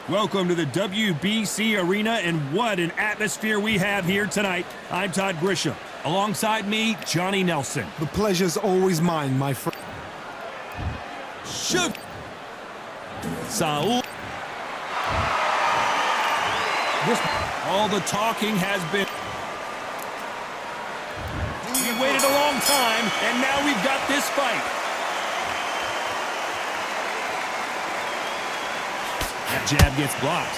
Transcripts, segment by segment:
Welcome to the WBC Arena, and what an atmosphere we have here tonight. I'm Todd Grisham. Alongside me, Johnny Nelson. The pleasure's always mine, my friend. Shoot! Saul. All the talking has been... We waited a long time, and now we've got this fight. That jab gets blocked.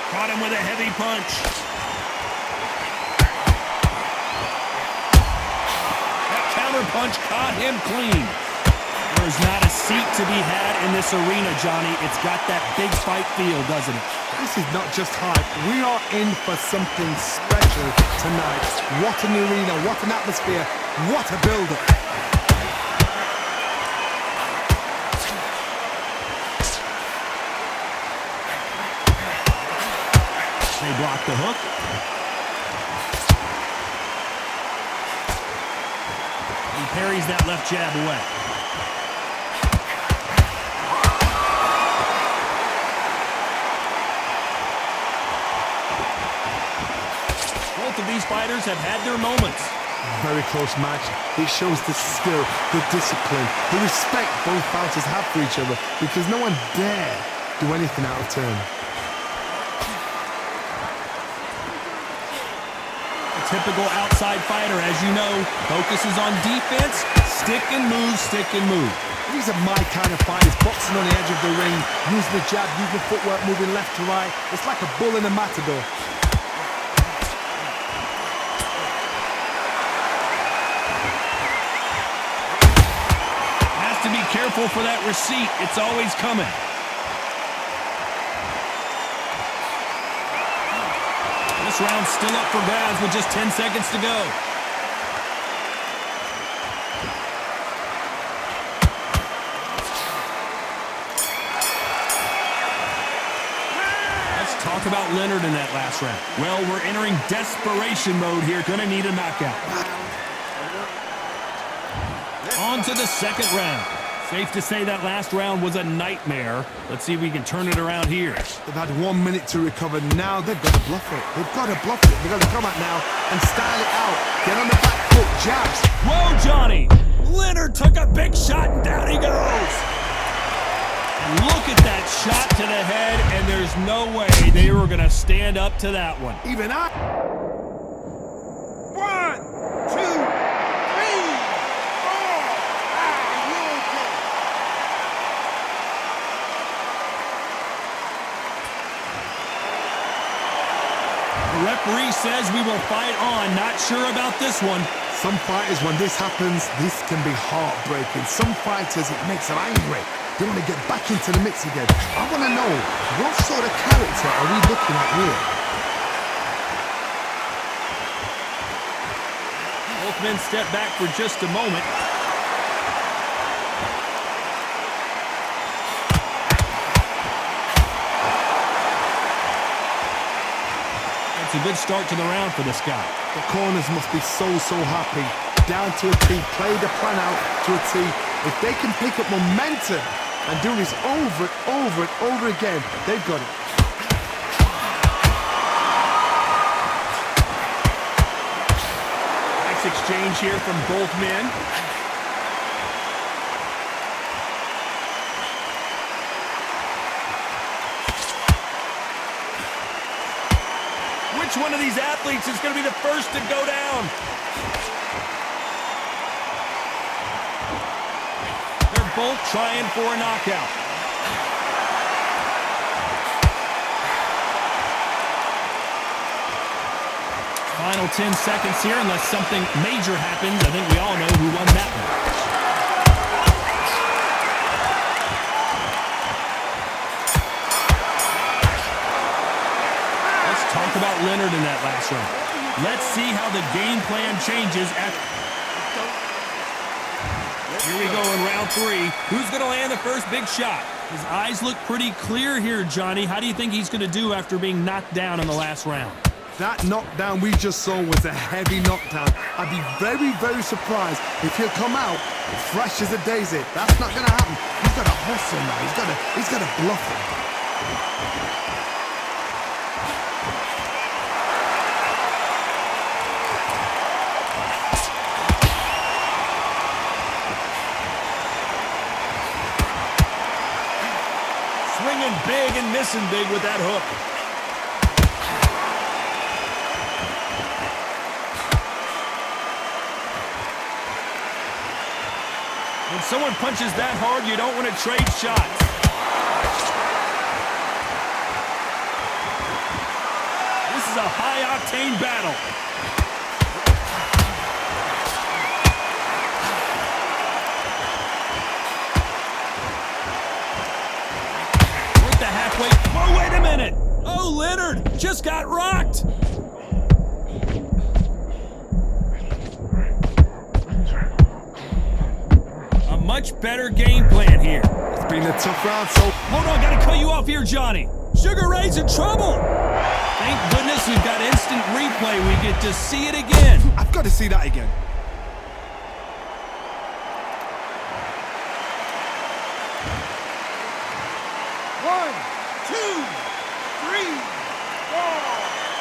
Caught him with a heavy punch. That counter punch caught him clean. There's not a seat to be had in this arena, Johnny. It's got that big fight feel, doesn't it? This is not just hype. We are in for something special tonight. What an arena, what an atmosphere, what a build-up. They block the hook. He parries that left jab away. Both of these fighters have had their moments. Very close match. It shows the skill, the discipline, the respect both fighters have for each other, because no one dare do anything out of turn. A typical outside fighter, as you know, focuses on defense, stick and move, stick and move. These are my kind of fighters, boxing on the edge of the ring, using the jab, using the footwork, moving left to right. It's like a bull in a matador. Has to be careful for that receipt. It's always coming. This round's still up for grabs with just 10 seconds to go. Let's talk about Leonard in that last round. Well, we're entering desperation mode here. Gonna need a knockout. On to the second round. Safe to say that last round was a nightmare. Let's see if we can turn it around here. They've had 1 minute to recover. Now they've got to bluff it. They've got to bluff it. They've got to come out now and style it out. Get on the back foot, jabs. Whoa, Johnny! Leonard took a big shot and down he goes. Look at that shot to the head, and there's no way they were going to stand up to that one. Even I. 1, 2, 3, 4, 5, you okay? The referee says we will fight on. Not sure about this one. Some fighters, when this happens, this can be heartbreaking. Some fighters, it makes them angry. They want to get back into the mix again. I want to know, what sort of character are we looking at here? Both men step back for just a moment. It's a good start to the round for this guy. The corners must be so happy. Down to a T, play the plan out to a T. If they can pick up momentum and do this over and over again, they've got it. Nice exchange here from both men. Which one of these athletes is going to be the first to go down? They're both trying for a knockout. Final 10 seconds here, unless something major happens. I think we all know who won that one. Talk about Leonard in that last round. Let's see how the game plan changes after. Here we go in round 3. Who's going to land the first big shot? His eyes look pretty clear here, Johnny. How do you think he's going to do after being knocked down in the last round? That knockdown we just saw was a heavy knockdown. I'd be very, very surprised if he'll come out fresh as a daisy. That's not gonna happen. He's got to hustle now. He's got to bluff him. Swinging big and missing big with that hook. When someone punches that hard, you don't want to trade shots. This is a high-octane battle. Worth the halfway. Oh, wait a minute. Oh, Leonard just got rocked. Much better game plan here. It's been a tough round, so... Hold on, gotta cut you off here, Johnny. Sugar Ray's in trouble. Thank goodness we've got instant replay. We get to see it again. I've got to see that again. One, two, three, four,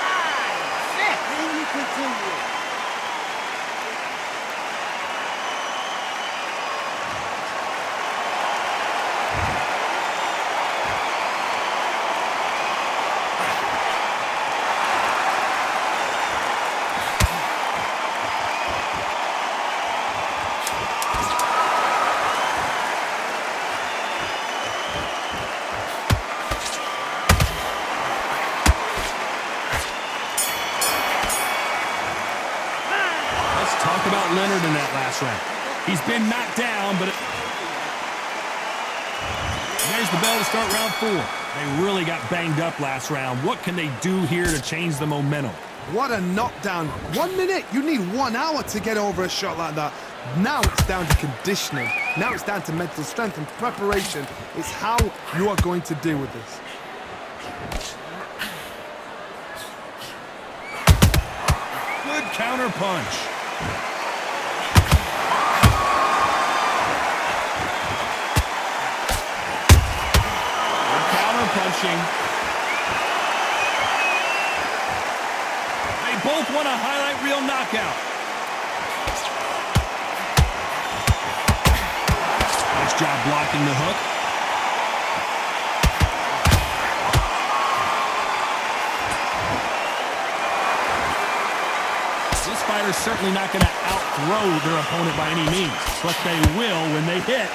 five, six. And you continue. About Leonard in that last round. He's been knocked down, but there's the bell to start round 4. They really got banged up last round. What can they do here to change the momentum? What a knockdown. 1 minute, you need 1 hour to get over a shot like that. Now it's down to conditioning. Now it's down to mental strength and preparation. It's how you are going to deal with this. Good counter punch. Punching. They both want a highlight reel knockout. Nice job blocking the hook. This fighter's certainly not going to outthrow their opponent by any means, but they will, when they hit,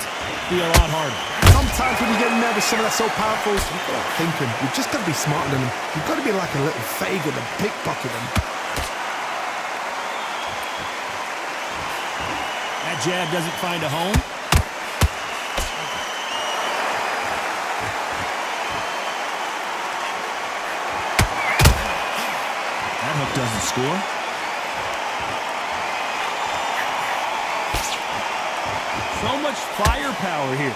be a lot harder. Sometimes when you get nervous, something that's so powerful, you've got to think him. You've just got to be smarter than him. You've got to be like a little Fagin and pickpocket him. That jab doesn't find a home. That hook doesn't score. So much firepower here.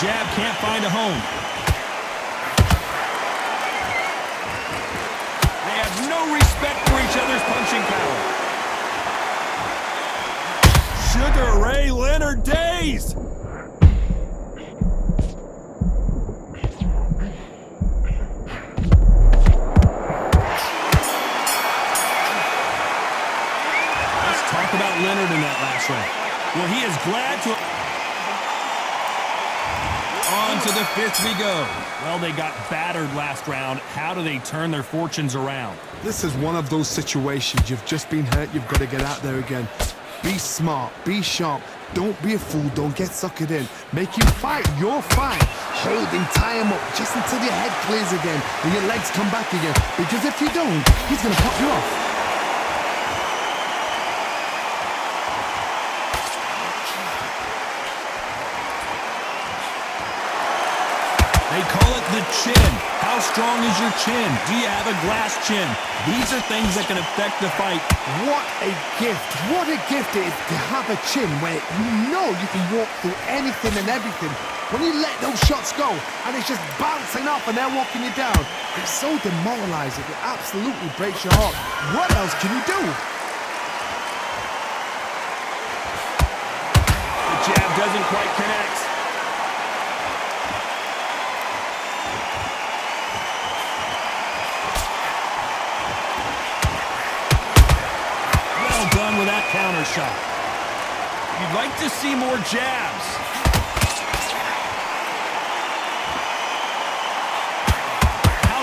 Jab can't find a home. They have no respect for each other's punching power. Sugar Ray Leonard dazed. Let's talk about Leonard in that last round. Well, he is glad to... On to the 5th we go. Well, they got battered last round. How do they turn their fortunes around? This is one of those situations. You've just been hurt. You've got to get out there again. Be smart. Be sharp. Don't be a fool. Don't get suckered in. Make him fight your fight. Hold him, tie him up just until your head clears again and your legs come back again. Because if you don't, he's going to pop you off. They call it the chin. How How strong is your chin? Do you have a glass chin? These are things that can affect the fight. What a gift. What a gift it is to have a chin where you know you can walk through anything and everything. When you let those shots go and it's just bouncing off and they're walking you down, it's so demoralizing. It absolutely breaks your heart. What else can you do? The jab doesn't quite connect. Well done with that counter shot. You'd like to see more jabs.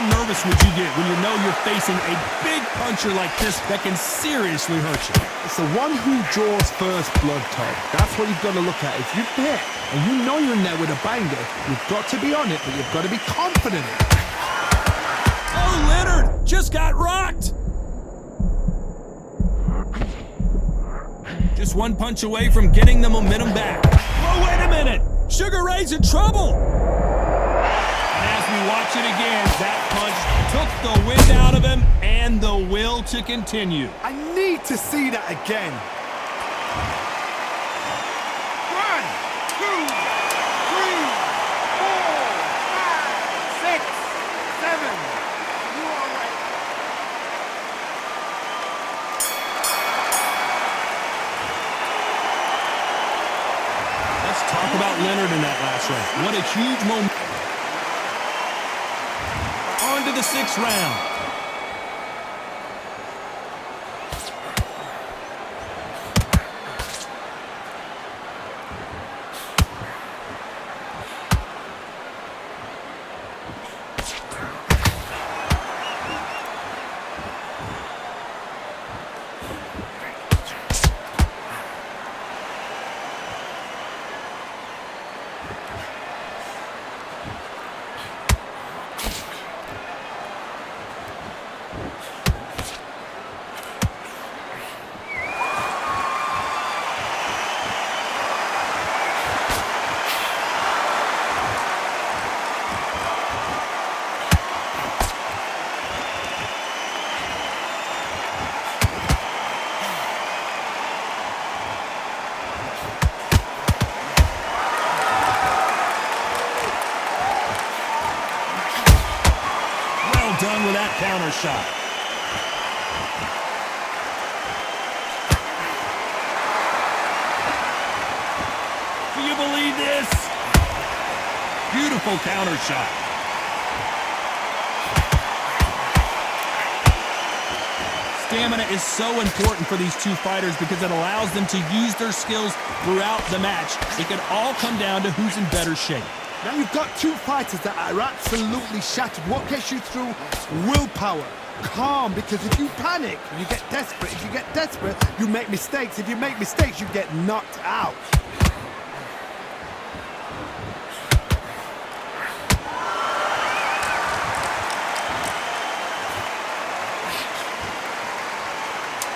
Nervous would you get when you know you're facing a big puncher like this that can seriously hurt you? It's the one who draws first blood, Todd. That's what you've got to look at. If you've hit and you know you're in there with a banger, you've got to be on it, but you've got to be confident. Oh, Leonard just got rocked. Just one punch away from getting the momentum back. Oh, wait a minute. Sugar Ray's in trouble. As we watch it again, that punch took the wind out of him and the will to continue. I need to see that again. 1, 2, 3, 4, 5, 6, 7. You all right? Let's talk about Leonard in that last round. What a huge moment. On to the 6th round. Done with that counter shot. Do you believe this? Beautiful counter shot. Stamina is so important for these two fighters because it allows them to use their skills throughout the match. It can all come down to who's in better shape. Now you've got two fighters that are absolutely shattered. What gets you through? Willpower. Calm, because if you panic, you get desperate. If you get desperate, you make mistakes. If you make mistakes, you get knocked out.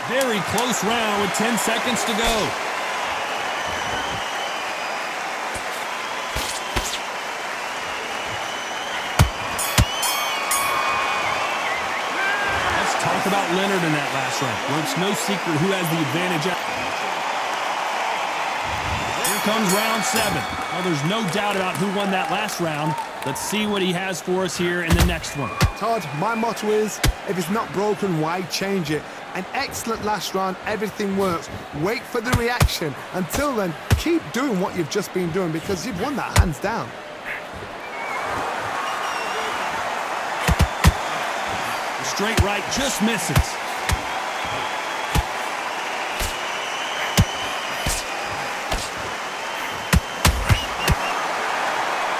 Very close round with 10 seconds to go. Talk about Leonard in that last round. Well, it's no secret who has the advantage. Here comes round 7. Well, there's no doubt about who won that last round. Let's see what he has for us here in the next one. Todd, my motto is, if it's not broken, why change it? An excellent last round, everything works. Wait for the reaction. Until then, keep doing what you've just been doing because you've won that hands down. Straight right just misses.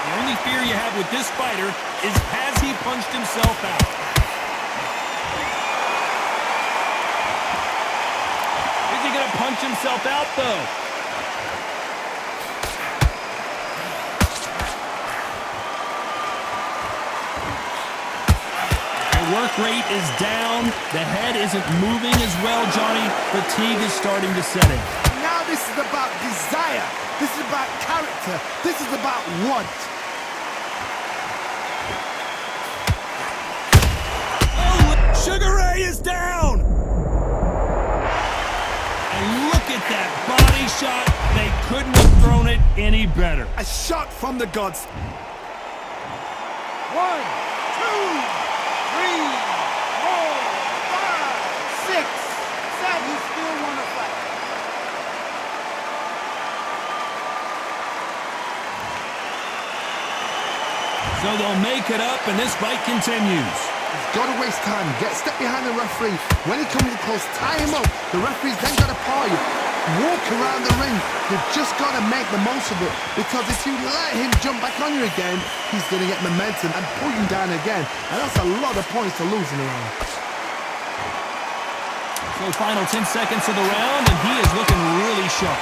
The only fear you have with this fighter is has he punched himself out? Is he going to punch himself out, though? Work rate is down. The head isn't moving as well, Johnny. Fatigue is starting to set in. Now this is about desire. This is about character. This is about want. Sugar Ray is down! And look at that body shot. They couldn't have thrown it any better. A shot from the gods. 1, 2, 3, 4, 5, 6, 7. You still want to fight. So they'll make it up, and this fight continues. He's got to waste time. Get a step behind the referee. When he comes in close, tie him up. The referee's then got to paw you. Walk around the ring. You've just got to make the most of it. Because if you let him jump back on you again, he's going to get momentum and pull you down again. And that's a lot of points to lose in a round. So final 10 seconds of the round, and he is looking really sharp.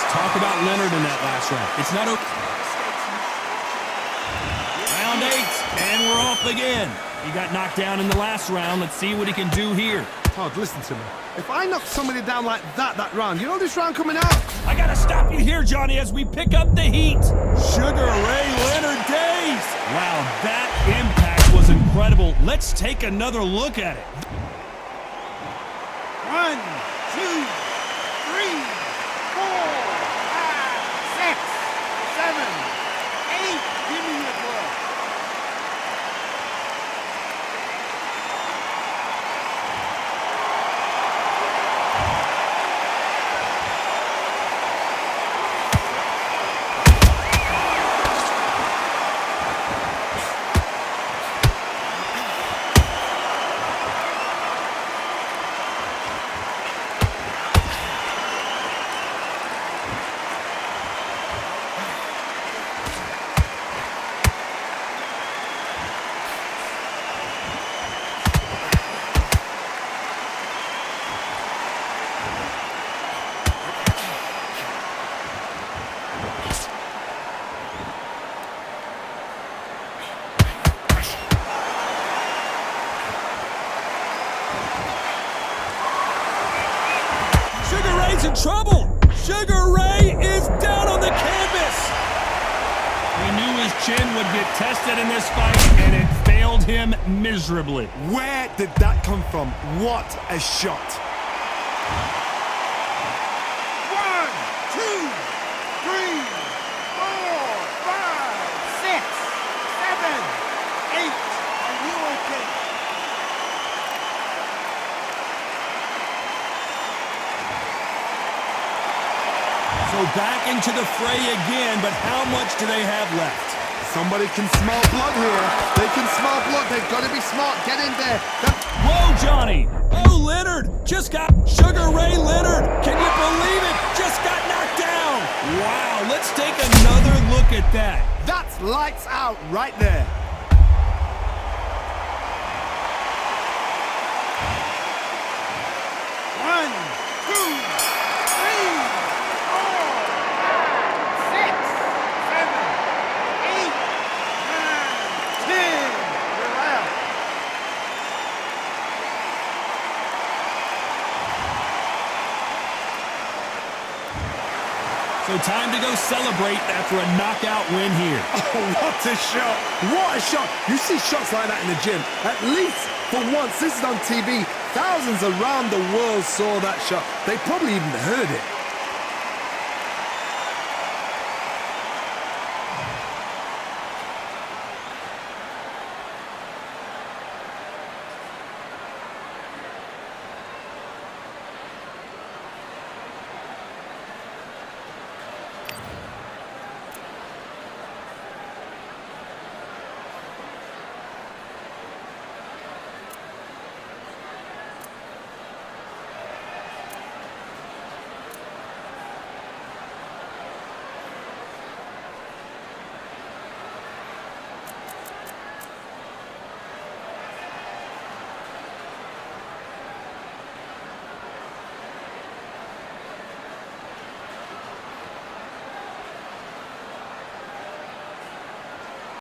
Talk about Leonard in that last round. It's not over. Round 8, and we're off again. He got knocked down in the last round. Let's see what he can do here. Todd, listen to me. If I knock somebody down like that round, you know this round coming out? I gotta stop you here, Johnny, as we pick up the heat. Sugar Ray Leonard days. Wow, that impact was incredible. Let's take another look at it. 1, 2, 3, 4, 5, 6, 7, 8. Give me your glove. Sugar Ray's in trouble. Sugar Ray is down on the canvas. We knew his chin would get tested in this fight, and it failed him miserably. Where did that come from? What a shot. 1, 2, 3, 4, 5, 6, 7, 8. Are you okay? So back into the fray again, but how much do they have left? Somebody can smell blood here. They can smell blood. They've got to be smart. Get in there. Whoa, Johnny! Oh, Leonard just got Sugar Ray Leonard. Can you believe it? Just got knocked down. Wow, let's take another look at that. That's lights out right there. One, two, 3, 4, 5, 6, 7, 8, 9, 10. You're out. So time to go celebrate after a knockout win here. Oh, what a shot. What a shot. You see shots like that in the gym. At least for once, this is on TV. Thousands around the world saw that shot. They probably even heard it.